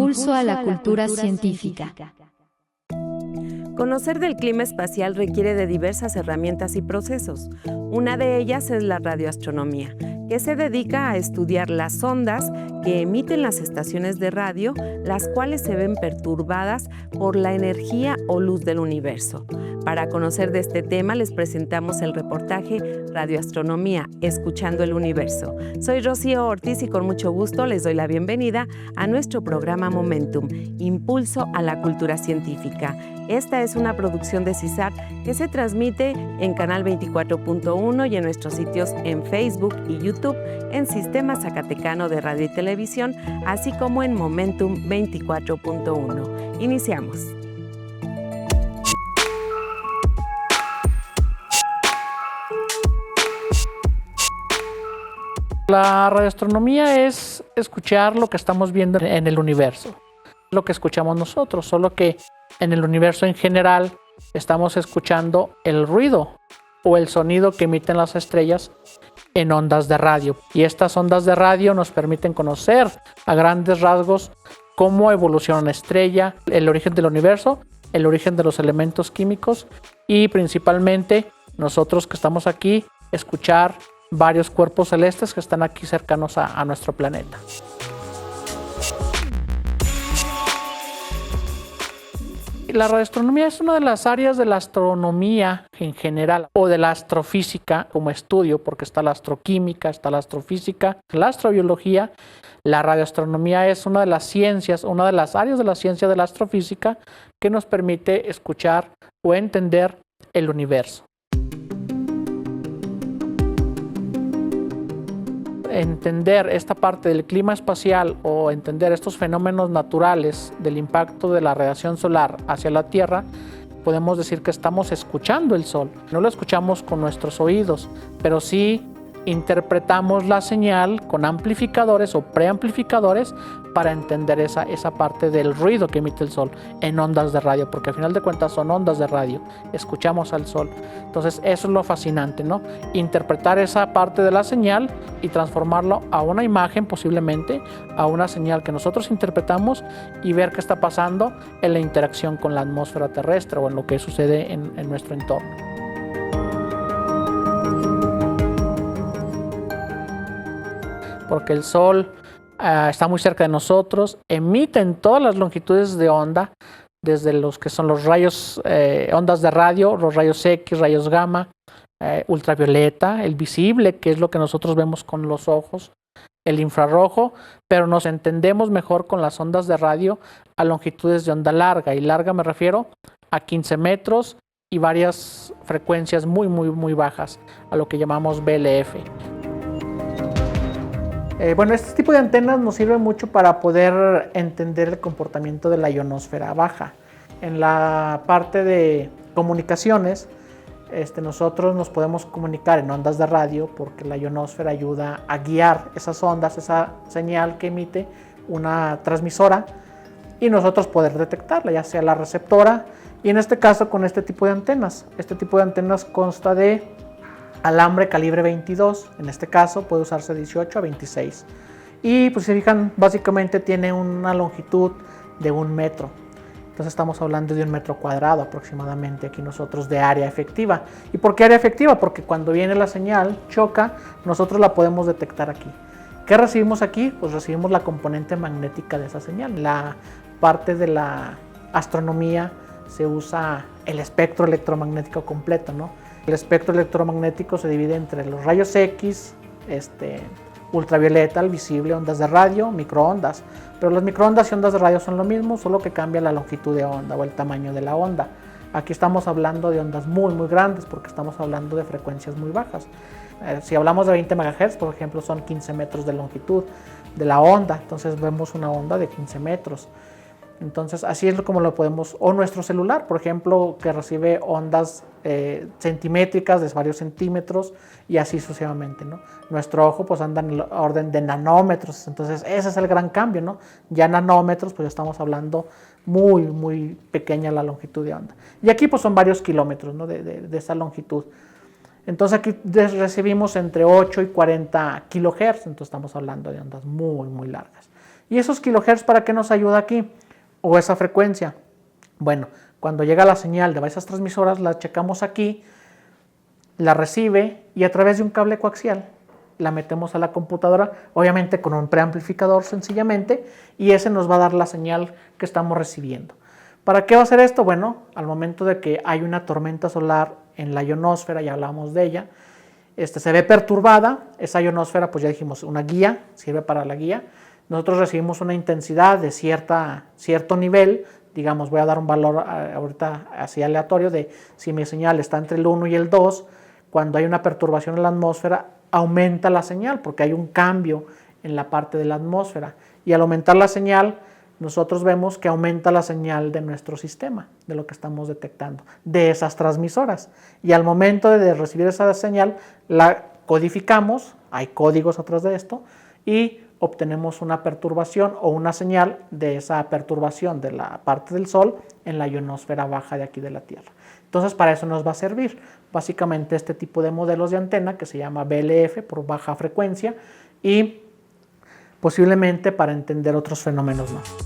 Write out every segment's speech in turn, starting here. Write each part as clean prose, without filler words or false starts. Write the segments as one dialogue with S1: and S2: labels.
S1: Impulso a la cultura científica.
S2: Conocer del clima espacial requiere de diversas herramientas y procesos. Una de ellas es la radioastronomía, que se dedica a estudiar las ondas que emiten las estaciones de radio, las cuales se ven perturbadas por la energía o luz del universo. Para conocer de este tema les presentamos el reportaje Radioastronomía, Escuchando el Universo. Soy Rocío Ortiz y con mucho gusto les doy la bienvenida a nuestro programa Momentum, Impulso a la Cultura Científica. Esta es una producción de CISAR que se transmite en Canal 24.1 y en nuestros sitios en Facebook y YouTube, en Sistema Zacatecano de Radio y Televisión, así como en Momentum 24.1. Iniciamos.
S3: La radioastronomía es escuchar lo que estamos viendo en el universo, lo que escuchamos nosotros, solo que en el universo en general estamos escuchando el ruido o el sonido que emiten las estrellas en ondas de radio. Y estas ondas de radio nos permiten conocer a grandes rasgos cómo evoluciona una estrella, el origen del universo, el origen de los elementos químicos y principalmente nosotros que estamos aquí, escuchar varios cuerpos celestes que están aquí cercanos a nuestro planeta. La radioastronomía es una de las áreas de la astronomía en general o de la astrofísica como estudio, porque está la astroquímica, está la astrofísica, la astrobiología. La radioastronomía es una de las ciencias, una de las áreas de la ciencia de la astrofísica que nos permite escuchar o entender el universo. Entender esta parte del clima espacial o entender estos fenómenos naturales del impacto de la radiación solar hacia la Tierra, podemos decir que estamos escuchando el Sol. No lo escuchamos con nuestros oídos, pero sí interpretamos la señal con amplificadores o preamplificadores para entender esa parte del ruido que emite el Sol en ondas de radio, porque al final de cuentas son ondas de radio, escuchamos al Sol. Entonces eso es lo fascinante, ¿no? Interpretar esa parte de la señal y transformarlo a una imagen, posiblemente a una señal que nosotros interpretamos y ver qué está pasando en la interacción con la atmósfera terrestre o en lo que sucede en nuestro entorno. Porque el Sol está muy cerca de nosotros, emite en todas las longitudes de onda, desde los que son los rayos, ondas de radio, los rayos X, rayos gamma, ultravioleta, el visible, que es lo que nosotros vemos con los ojos, el infrarrojo, pero nos entendemos mejor con las ondas de radio a longitudes de onda larga, y larga me refiero a 15 metros y varias frecuencias muy bajas, a lo que llamamos VLF. Este tipo de antenas nos sirve mucho para poder entender el comportamiento de la ionosfera baja. En la parte de comunicaciones, nosotros nos podemos comunicar en ondas de radio porque la ionosfera ayuda a guiar esas ondas, esa señal que emite una transmisora y nosotros poder detectarla, ya sea la receptora y en este caso con este tipo de antenas. Este tipo de antenas consta de alambre calibre 22, en este caso puede usarse 18 a 26 y pues si se fijan básicamente tiene una longitud de 1 metro, entonces estamos hablando de 1 metro cuadrado aproximadamente aquí nosotros de área efectiva. ¿Y por qué área efectiva? Porque cuando viene la señal, choca, nosotros la podemos detectar aquí. ¿Qué recibimos aquí? Pues recibimos la componente magnética de esa señal. La parte de la astronomía se usa el espectro electromagnético completo, ¿no? El espectro electromagnético se divide entre los rayos X, ultravioleta, el visible, ondas de radio, microondas. Pero las microondas y ondas de radio son lo mismo, solo que cambia la longitud de onda o el tamaño de la onda. Aquí estamos hablando de ondas muy grandes porque estamos hablando de frecuencias muy bajas. Si hablamos de 20 MHz, por ejemplo, son 15 metros de longitud de la onda. Entonces vemos una onda de 15 metros. Entonces así es como lo podemos, o nuestro celular, por ejemplo, que recibe ondas centimétricas de varios centímetros y así sucesivamente, ¿no? Nuestro ojo pues anda en el orden de nanómetros, entonces ese es el gran cambio, ¿no? Ya nanómetros pues ya estamos hablando muy pequeña la longitud de onda. Y aquí pues son varios kilómetros, ¿no? de esa longitud. Entonces aquí recibimos entre 8 y 40 kilohertz, entonces estamos hablando de ondas muy largas. ¿Y esos kilohertz para qué nos ayuda aquí? O esa frecuencia. Bueno, cuando llega la señal de esas transmisoras, la checamos aquí, la recibe y a través de un cable coaxial la metemos a la computadora, obviamente con un preamplificador sencillamente, y ese nos va a dar la señal que estamos recibiendo. ¿Para qué va a hacer esto? Bueno, al momento de que hay una tormenta solar en la ionosfera, ya hablamos de ella, se ve perturbada, esa ionosfera, pues ya dijimos, una guía, sirve para la guía. Nosotros recibimos una intensidad de cierto nivel, digamos, voy a dar un valor ahorita así aleatorio de si mi señal está entre el 1 y el 2, cuando hay una perturbación en la atmósfera, aumenta la señal porque hay un cambio en la parte de la atmósfera. Y al aumentar la señal, nosotros vemos que aumenta la señal de nuestro sistema, de lo que estamos detectando, de esas transmisoras. Y al momento de recibir esa señal, la codificamos, hay códigos atrás de esto, y obtenemos una perturbación o una señal de esa perturbación de la parte del Sol en la ionosfera baja de aquí de la Tierra. Entonces, para eso nos va a servir básicamente este tipo de modelos de antena que se llama BLF por baja frecuencia y posiblemente para entender otros fenómenos más.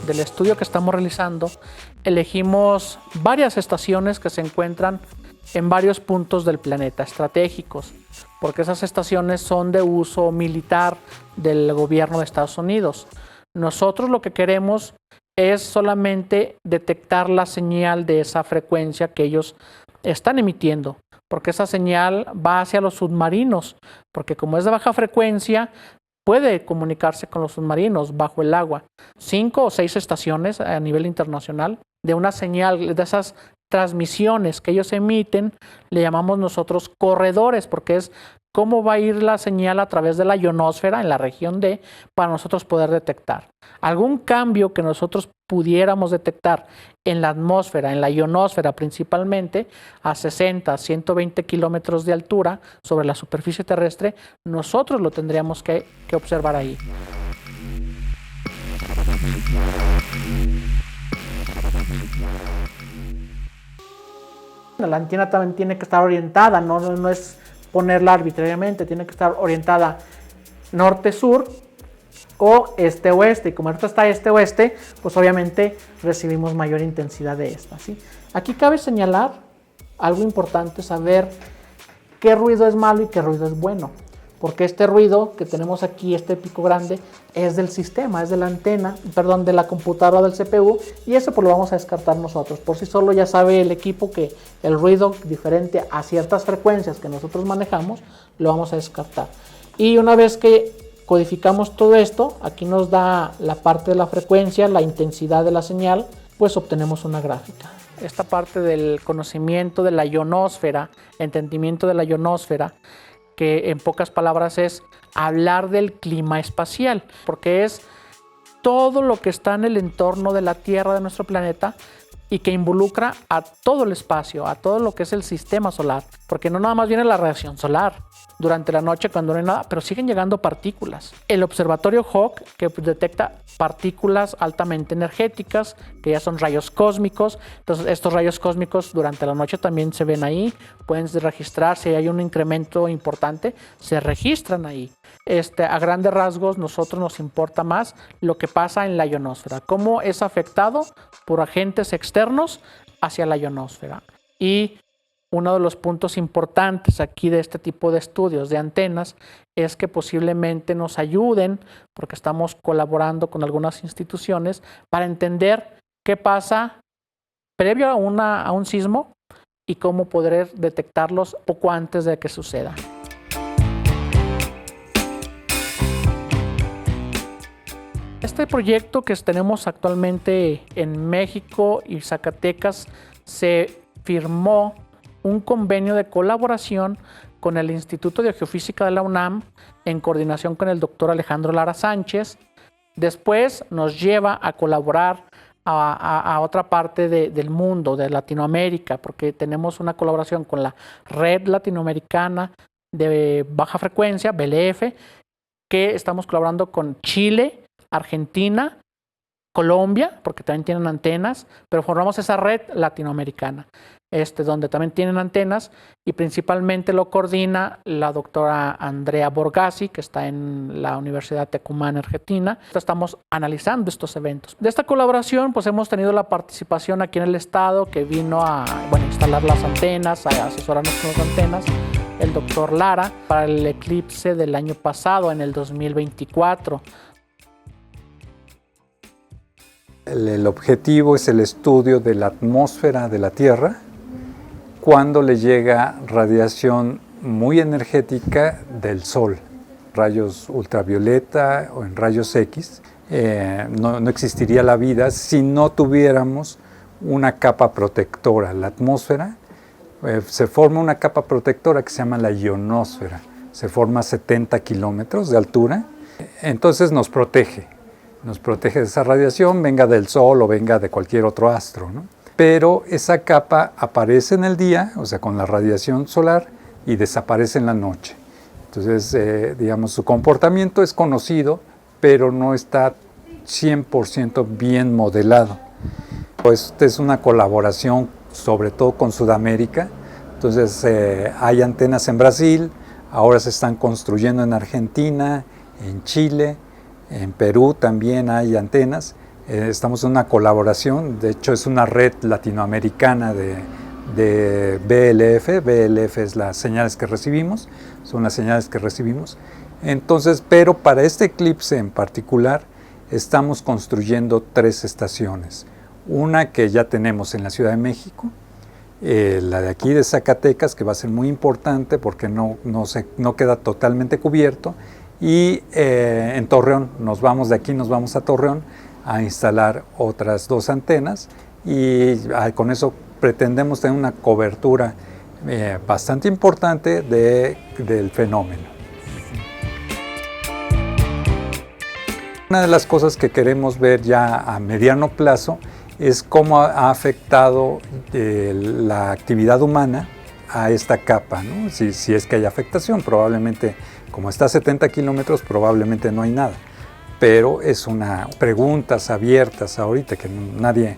S3: Del estudio que estamos realizando, elegimos varias estaciones que se encuentran en varios puntos del planeta, estratégicos, porque esas estaciones son de uso militar del gobierno de Estados Unidos. Nosotros lo que queremos es solamente detectar la señal de esa frecuencia que ellos están emitiendo, porque esa señal va hacia los submarinos, porque como es de baja frecuencia, puede comunicarse con los submarinos bajo el agua. 5 o 6 estaciones a nivel internacional de una señal, de esas transmisiones que ellos emiten, le llamamos nosotros corredores, porque es cómo va a ir la señal a través de la ionosfera en la región D para nosotros poder detectar. Algún cambio que nosotros pudiéramos detectar en la atmósfera, en la ionosfera principalmente, a 60, 120 kilómetros de altura sobre la superficie terrestre, nosotros lo tendríamos que observar ahí. La antena también tiene que estar orientada, no es ponerla arbitrariamente, tiene que estar orientada norte-sur o este-oeste, y como ahorita está este-oeste, pues obviamente recibimos mayor intensidad de esta, ¿sí? Aquí cabe señalar algo importante, saber qué ruido es malo y qué ruido es bueno, porque este ruido que tenemos aquí, este pico grande, es del sistema, es de la antena, perdón, de la computadora del CPU, y eso pues lo vamos a descartar nosotros. Por sí solo ya sabe el equipo que el ruido diferente a ciertas frecuencias que nosotros manejamos, lo vamos a descartar. Y una vez que codificamos todo esto, aquí nos da la parte de la frecuencia, la intensidad de la señal, pues obtenemos una gráfica. Esta parte del conocimiento de la ionosfera, entendimiento de la ionosfera, que en pocas palabras es hablar del clima espacial, porque es todo lo que está en el entorno de la Tierra, de nuestro planeta, y que involucra a todo el espacio, a todo lo que es el sistema solar, porque no nada más viene la radiación solar durante la noche cuando no hay nada, pero siguen llegando partículas. El observatorio Hawk, que detecta partículas altamente energéticas, que ya son rayos cósmicos, entonces estos rayos cósmicos durante la noche también se ven ahí, pueden registrar, si hay un incremento importante, se registran ahí. A grandes rasgos, nosotros nos importa más lo que pasa en la ionosfera, cómo es afectado por agentes externos hacia la ionosfera. Y uno de los puntos importantes aquí de este tipo de estudios de antenas es que posiblemente nos ayuden, porque estamos colaborando con algunas instituciones, para entender qué pasa previo a un sismo y cómo poder detectarlos poco antes de que suceda. Este proyecto que tenemos actualmente en México y Zacatecas se firmó un convenio de colaboración con el Instituto de Geofísica de la UNAM en coordinación con el doctor Alejandro Lara Sánchez. Después nos lleva a colaborar a otra parte del mundo, de Latinoamérica, porque tenemos una colaboración con la Red Latinoamericana de Baja Frecuencia, BLF, que estamos colaborando con Chile, Argentina, Colombia, porque también tienen antenas, pero formamos esa red latinoamericana. donde también tienen antenas, y principalmente lo coordina la doctora Andrea Borgasi, que está en la Universidad Tecumán, Argentina. Estamos analizando estos eventos. De esta colaboración, pues hemos tenido la participación aquí en el estado, que vino a instalar las antenas, a asesorarnos con las antenas, el doctor Lara, para el eclipse del año pasado, en el 2024.
S4: El objetivo es el estudio de la atmósfera de la Tierra cuando le llega radiación muy energética del Sol, rayos ultravioleta o en rayos X. No existiría la vida si no tuviéramos una capa protectora. La atmósfera se forma una capa protectora que se llama la ionosfera. Se forma a 70 kilómetros de altura, entonces nos protege de esa radiación, venga del Sol o venga de cualquier otro astro, ¿no? Pero esa capa aparece en el día, o sea, con la radiación solar, y desaparece en la noche. Entonces, digamos, su comportamiento es conocido, pero no está 100% bien modelado. Pues es una colaboración, sobre todo con Sudamérica. Entonces, hay antenas en Brasil, ahora se están construyendo en Argentina, en Chile, en Perú también hay antenas. Estamos en una colaboración, de hecho es una red latinoamericana de BLF. BLF es las señales que recibimos, son las señales que recibimos. Entonces, pero para este eclipse en particular, estamos construyendo 3 estaciones. Una que ya tenemos en la Ciudad de México, la de aquí de Zacatecas, que va a ser muy importante porque no queda totalmente cubierto, y en Torreón, de aquí nos vamos a Torreón a instalar otras 2 antenas, y con eso pretendemos tener una cobertura bastante importante del fenómeno. Una de las cosas que queremos ver ya a mediano plazo es cómo ha afectado la actividad humana a esta capa, ¿no? Si es que hay afectación, probablemente, como está a 70 kilómetros, probablemente no hay nada. Pero es preguntas abiertas ahorita, que nadie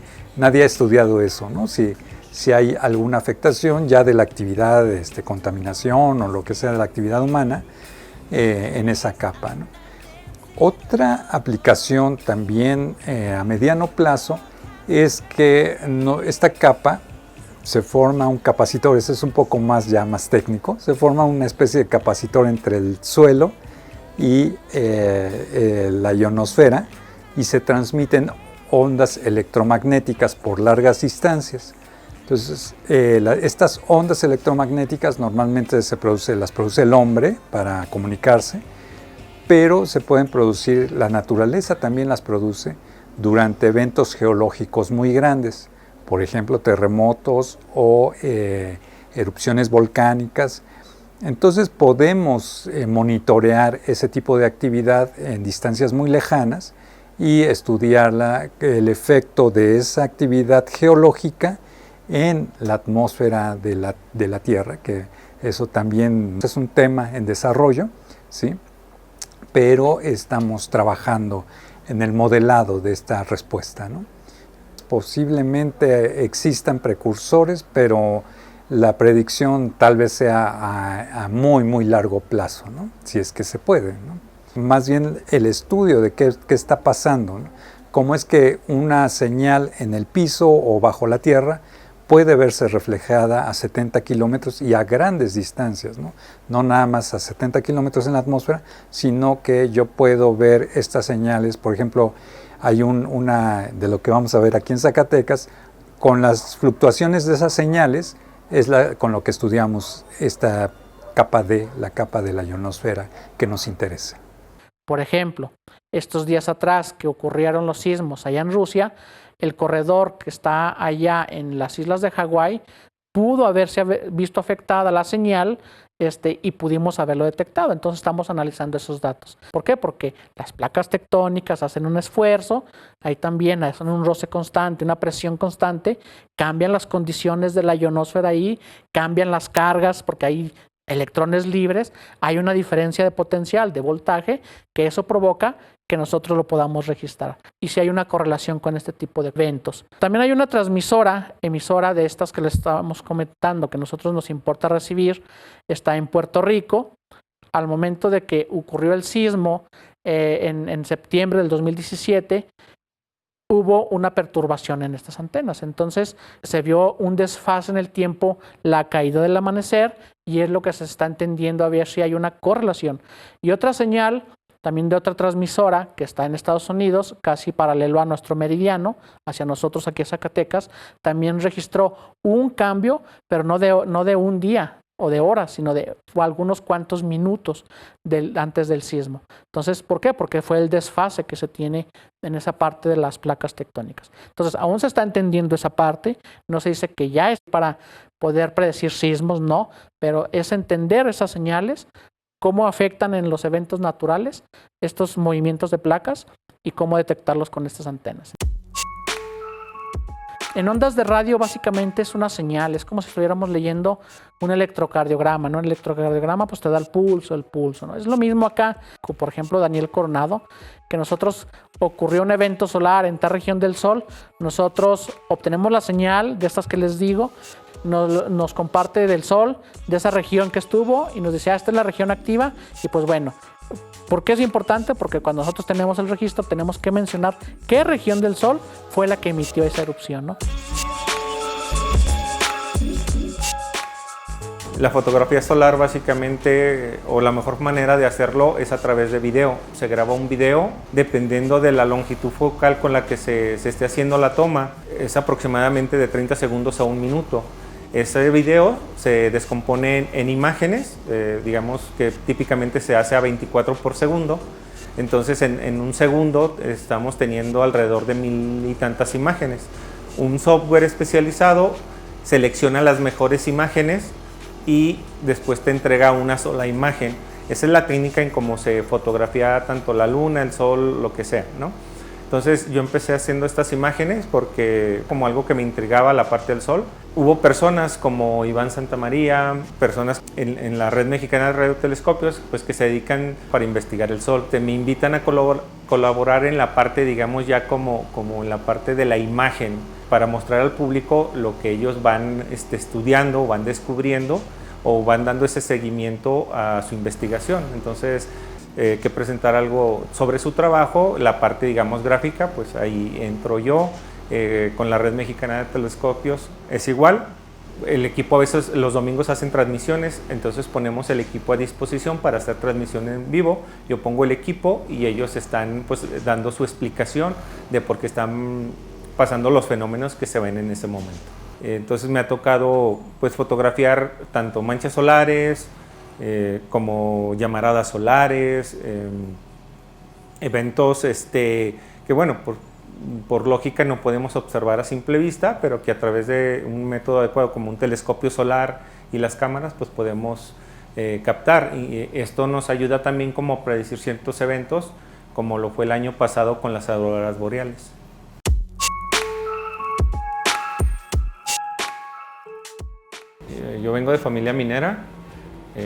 S4: ha estudiado eso, ¿no? Si hay alguna afectación ya de la actividad, contaminación o lo que sea de la actividad humana en esa capa, ¿no? Otra aplicación también a mediano plazo es que esta capa se forma un capacitor, ese es un poco más técnico, se forma una especie de capacitor entre el suelo y la ionosfera, y se transmiten ondas electromagnéticas por largas distancias. Entonces, estas ondas electromagnéticas normalmente las produce el hombre para comunicarse, pero se pueden producir, la naturaleza también las produce durante eventos geológicos muy grandes, por ejemplo, terremotos o erupciones volcánicas. Entonces podemos monitorear ese tipo de actividad en distancias muy lejanas y estudiar el efecto de esa actividad geológica en la atmósfera de la Tierra, que eso también es un tema en desarrollo, ¿sí? Pero estamos trabajando en el modelado de esta respuesta, ¿no? Posiblemente existan precursores, pero la predicción tal vez sea a muy, muy largo plazo, ¿no? Si es que se puede, ¿no? Más bien el estudio de qué está pasando, ¿no? Cómo es que una señal en el piso o bajo la tierra puede verse reflejada a 70 kilómetros y a grandes distancias, ¿no? No nada más a 70 kilómetros en la atmósfera, sino que yo puedo ver estas señales. Por ejemplo, hay una de lo que vamos a ver aquí en Zacatecas, con las fluctuaciones de esas señales, con lo que estudiamos esta capa la capa de la ionosfera que nos interesa.
S3: Por ejemplo, estos días atrás que ocurrieron los sismos allá en Rusia, el corredor que está allá en las islas de Hawái pudo haberse visto afectada la señal y pudimos haberlo detectado. Entonces estamos analizando esos datos. ¿Por qué? Porque las placas tectónicas hacen un esfuerzo, ahí también hacen un roce constante, una presión constante, cambian las condiciones de la ionosfera ahí, cambian las cargas, porque ahí electrones libres, hay una diferencia de potencial, de voltaje, que eso provoca que nosotros lo podamos registrar. Y si hay una correlación con este tipo de eventos. También hay una transmisora, emisora de estas que les estábamos comentando, que a nosotros nos importa recibir, está en Puerto Rico. Al momento de que ocurrió el sismo en septiembre del 2017, hubo una perturbación en estas antenas. Entonces se vio un desfase en el tiempo, la caída del amanecer, y es lo que se está entendiendo a ver si hay una correlación. Y otra señal también de otra transmisora que está en Estados Unidos, casi paralelo a nuestro meridiano, hacia nosotros aquí en Zacatecas, también registró un cambio, pero no de un día o de horas, sino de algunos cuantos minutos antes del sismo. Entonces, ¿por qué? Porque fue el desfase que se tiene en esa parte de las placas tectónicas. Entonces, aún se está entendiendo esa parte, no se dice que ya es para poder predecir sismos, no, pero es entender esas señales, cómo afectan en los eventos naturales estos movimientos de placas y cómo detectarlos con estas antenas. En ondas de radio básicamente es una señal, es como si estuviéramos leyendo un electrocardiograma, ¿no? El electrocardiograma pues te da el pulso, ¿no? Es lo mismo acá, como por ejemplo Daniel Coronado, que nosotros ocurrió un evento solar en tal región del Sol, nosotros obtenemos la señal de estas que les digo, nos comparte del Sol, de esa región que estuvo y nos dice, esta es la región activa y pues bueno. ¿Por qué es importante? Porque cuando nosotros tenemos el registro tenemos que mencionar qué región del Sol fue la que emitió esa erupción, ¿no?
S5: La fotografía solar básicamente, o la mejor manera de hacerlo es a través de video. Se graba un video dependiendo de la longitud focal con la que se esté haciendo la toma. Es aproximadamente de 30 segundos a 1 minuto. Ese video se descompone en imágenes, digamos que típicamente se hace a 24 por segundo. Entonces en un segundo estamos teniendo alrededor de 1000 y tantas imágenes. Un software especializado selecciona las mejores imágenes y después te entrega una sola imagen. Esa es la técnica en cómo se fotografía tanto la luna, el sol, lo que sea, ¿no? Entonces yo empecé haciendo estas imágenes porque como algo que me intrigaba la parte del sol. Hubo personas como Iván Santamaría, personas en la Red Mexicana de Radiotelescopios, pues que se dedican para investigar el sol. Me invitan a colaborar en la parte, digamos ya como en la parte de la imagen, para mostrar al público lo que ellos van estudiando, van descubriendo o van dando ese seguimiento a su investigación. Entonces, que presentar algo sobre su trabajo, la parte digamos gráfica, pues ahí entro yo. Con la Red Mexicana de Telescopios es igual, el equipo a veces los domingos hacen transmisiones, entonces ponemos el equipo a disposición para hacer transmisión en vivo. Yo pongo el equipo y ellos están pues dando su explicación de por qué están pasando los fenómenos que se ven en ese momento. Entonces me ha tocado pues fotografiar tanto manchas solares como llamaradas solares, eventos que bueno, por lógica no podemos observar a simple vista, pero que a través de un método adecuado como un telescopio solar y las cámaras pues podemos captar, y esto nos ayuda también como a predecir ciertos eventos, como lo fue el año pasado con las auroras boreales. Yo vengo de familia minera,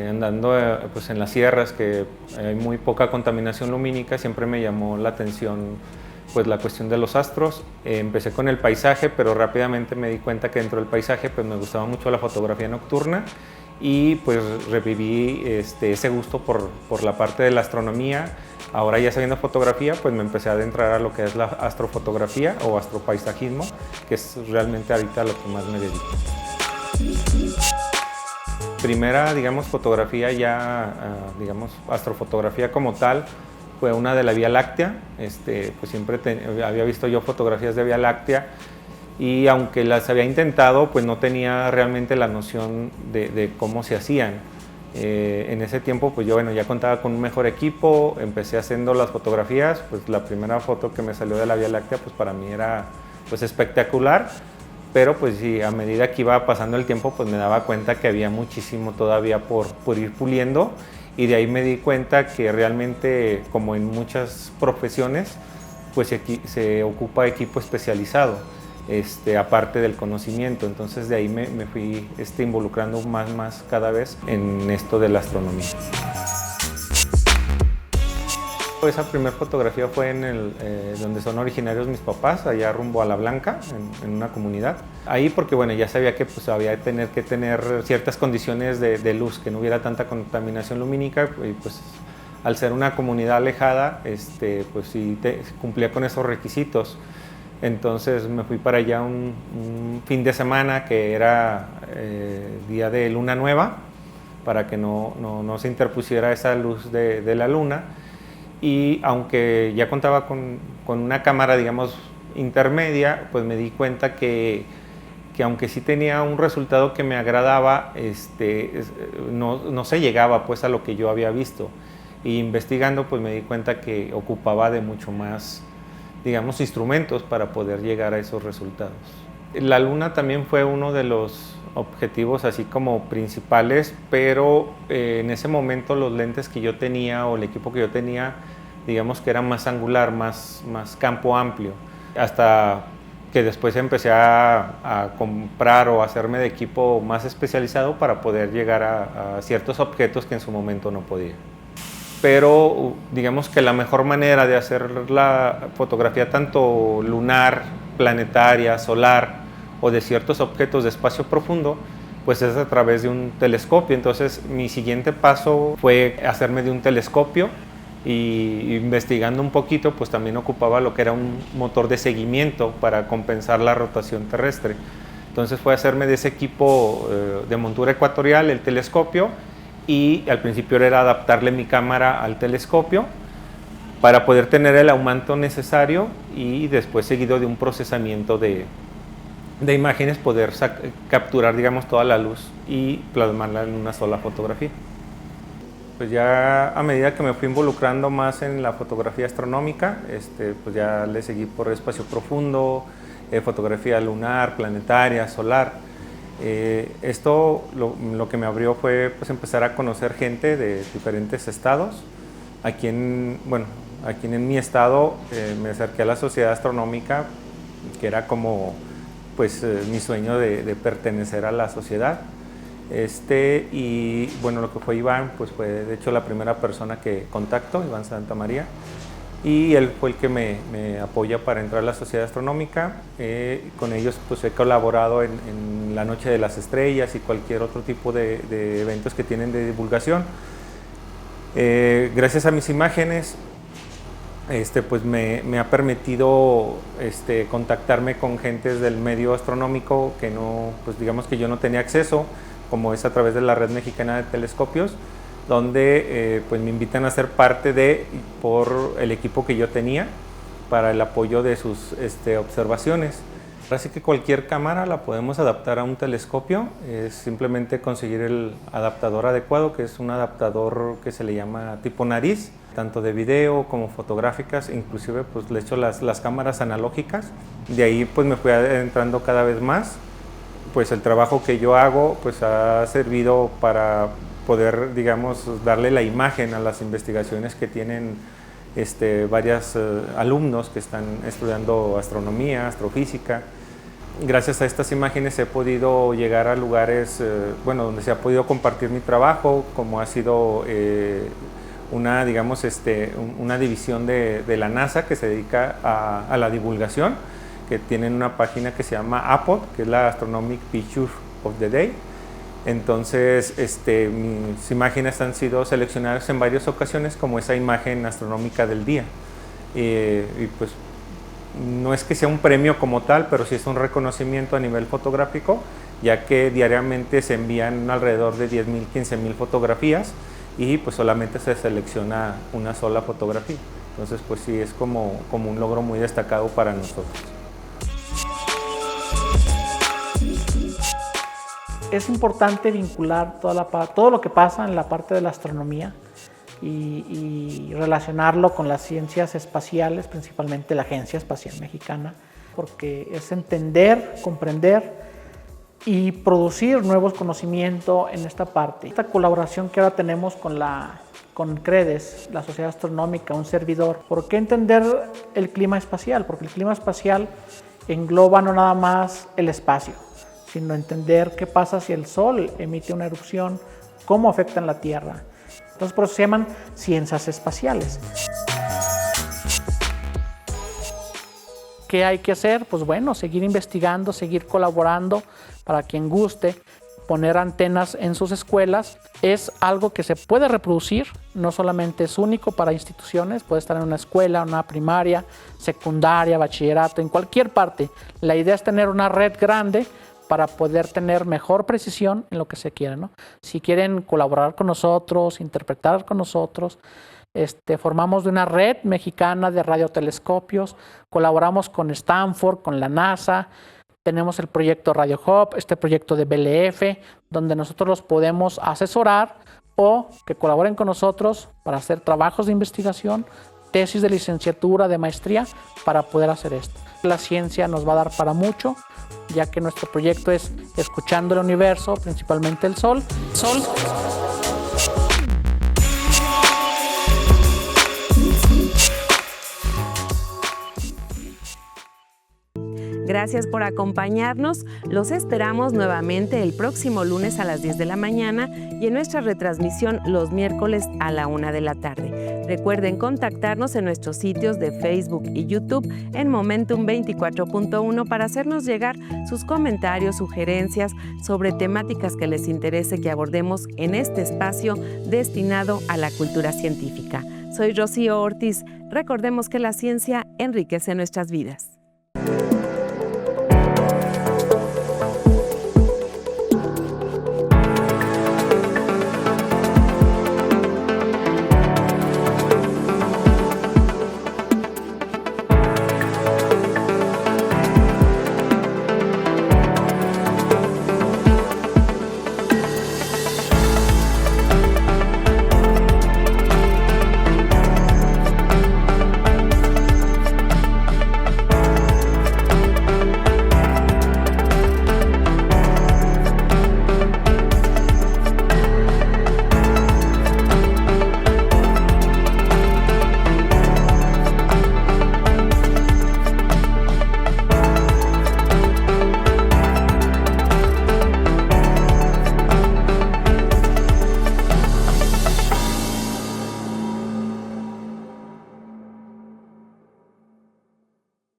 S5: andando pues en las sierras que hay muy poca contaminación lumínica, siempre me llamó la atención pues la cuestión de los astros. Empecé con el paisaje, pero rápidamente me di cuenta que dentro del paisaje pues me gustaba mucho la fotografía nocturna y pues reviví ese gusto por la parte de la astronomía. Ahora ya sabiendo fotografía, pues me empecé a adentrar a lo que es la astrofotografía o astropaisajismo, que es realmente ahorita lo que más me dedico. Primera, digamos, fotografía ya, digamos, astrofotografía como tal, fue una de la Vía Láctea. Pues siempre había visto yo fotografías de Vía Láctea y aunque las había intentado, pues no tenía realmente la noción de cómo se hacían. En ese tiempo, pues yo ya contaba con un mejor equipo, empecé haciendo las fotografías, pues la primera foto que me salió de la Vía Láctea, pues para mí era pues espectacular. Pero pues sí, a medida que iba pasando el tiempo, pues me daba cuenta que había muchísimo todavía por ir puliendo, y de ahí me di cuenta que realmente, como en muchas profesiones, pues se ocupa equipo especializado. aparte del conocimiento. Entonces de ahí me fui involucrando más cada vez en esto de la astronomía. Esa primera fotografía fue en donde son originarios mis papás, allá rumbo a La Blanca, en una comunidad. Ahí porque bueno, ya sabía que pues, había que tener ciertas condiciones de luz, que no hubiera tanta contaminación lumínica, y pues al ser una comunidad alejada, pues sí cumplía con esos requisitos. Entonces me fui para allá un fin de semana que era día de luna nueva, para que no se interpusiera esa luz de la luna. Y aunque ya contaba con una cámara, digamos, intermedia, pues me di cuenta que aunque sí tenía un resultado que me agradaba, no se llegaba pues a lo que yo había visto. Y investigando, pues me di cuenta que ocupaba de mucho más, digamos, instrumentos para poder llegar a esos resultados. La luna también fue uno de los objetivos así como principales, pero en ese momento los lentes que yo tenía o el equipo que yo tenía, digamos que era más angular, más campo amplio, hasta que después empecé a comprar o hacerme de equipo más especializado para poder llegar a ciertos objetos que en su momento no podía. Pero digamos que la mejor manera de hacer la fotografía tanto lunar, planetaria, solar o de ciertos objetos de espacio profundo, pues es a través de un telescopio. Entonces mi siguiente paso fue hacerme de un telescopio, y investigando un poquito pues también ocupaba lo que era un motor de seguimiento para compensar la rotación terrestre. Entonces fue hacerme de ese equipo de montura ecuatorial, el telescopio, y al principio era adaptarle mi cámara al telescopio para poder tener el aumento necesario y después, seguido de un procesamiento de imágenes, poder capturar, digamos, toda la luz y plasmarla en una sola fotografía. Pues ya a medida que me fui involucrando más en la fotografía astronómica, pues ya le seguí por espacio profundo, fotografía lunar, planetaria, solar. Esto lo que me abrió fue pues empezar a conocer gente de diferentes estados. Aquí en mi estado me acerqué a la Sociedad Astronómica, que era como pues mi sueño de pertenecer a la sociedad. Y bueno, lo que fue Iván, pues fue de hecho la primera persona que contacto, Iván Santa María, y él fue el que me apoya para entrar a la Sociedad Astronómica. Con ellos pues he colaborado en la Noche de las Estrellas y cualquier otro tipo de eventos que tienen de divulgación. Gracias a mis imágenes, pues me ha permitido contactarme con gentes del medio astronómico que no, pues digamos que yo no tenía acceso, como es a través de la Red Mexicana de Telescopios, donde pues me invitan a ser parte por el equipo que yo tenía para el apoyo de sus observaciones. Así que cualquier cámara la podemos adaptar a un telescopio, es simplemente conseguir el adaptador adecuado, que es un adaptador que se le llama tipo nariz, tanto de video como fotográficas, inclusive pues le echo las cámaras analógicas. De ahí pues me fui adentrando cada vez más. Pues el trabajo que yo hago pues ha servido para poder, digamos, darle la imagen a las investigaciones que tienen varios alumnos que están estudiando astronomía, astrofísica. Gracias a estas imágenes he podido llegar a lugares donde se ha podido compartir mi trabajo, como ha sido una división de la NASA que se dedica a la divulgación, que tienen una página que se llama APOD, que es la Astronomic Picture of the Day. Entonces, mis imágenes han sido seleccionadas en varias ocasiones como esa imagen astronómica del día. Y pues no es que sea un premio como tal, pero sí es un reconocimiento a nivel fotográfico, ya que diariamente se envían alrededor de 10,000, 15,000 fotografías y pues solamente se selecciona una sola fotografía. Entonces, pues sí, es como un logro muy destacado para nosotros.
S3: Es importante vincular todo lo que pasa en la parte de la astronomía y relacionarlo con las ciencias espaciales, principalmente la Agencia Espacial Mexicana, porque es entender, comprender y producir nuevos conocimientos en esta parte. Esta colaboración que ahora tenemos con CREDES, la Sociedad Astronómica, un servidor. ¿Por qué entender el clima espacial? Porque el clima espacial engloba no nada más el espacio, sino entender qué pasa si el Sol emite una erupción, cómo afecta en la Tierra. Entonces por eso se llaman ciencias espaciales. ¿Qué hay que hacer? Pues bueno, seguir investigando, seguir colaborando para quien guste. Poner antenas en sus escuelas es algo que se puede reproducir, no solamente es único para instituciones, puede estar en una escuela, una primaria, secundaria, bachillerato, en cualquier parte. La idea es tener una red grande para poder tener mejor precisión en lo que se quiera, ¿no? Si quieren colaborar con nosotros, interpretar con nosotros, formamos de una red mexicana de radiotelescopios, colaboramos con Stanford, con la NASA, tenemos el proyecto Radio Hub, este proyecto de BLF, donde nosotros los podemos asesorar o que colaboren con nosotros para hacer trabajos de investigación, tesis de licenciatura, de maestría, para poder hacer esto. La ciencia nos va a dar para mucho, ya que nuestro proyecto es escuchando el universo, principalmente el Sol.
S2: Gracias por acompañarnos. Los esperamos nuevamente el próximo lunes a las 10 de la mañana y en nuestra retransmisión los miércoles a la 1 de la tarde. Recuerden contactarnos en nuestros sitios de Facebook y YouTube en Momentum 24.1 para hacernos llegar sus comentarios, sugerencias sobre temáticas que les interese que abordemos en este espacio destinado a la cultura científica. Soy Rocío Ortiz. Recordemos que la ciencia enriquece nuestras vidas.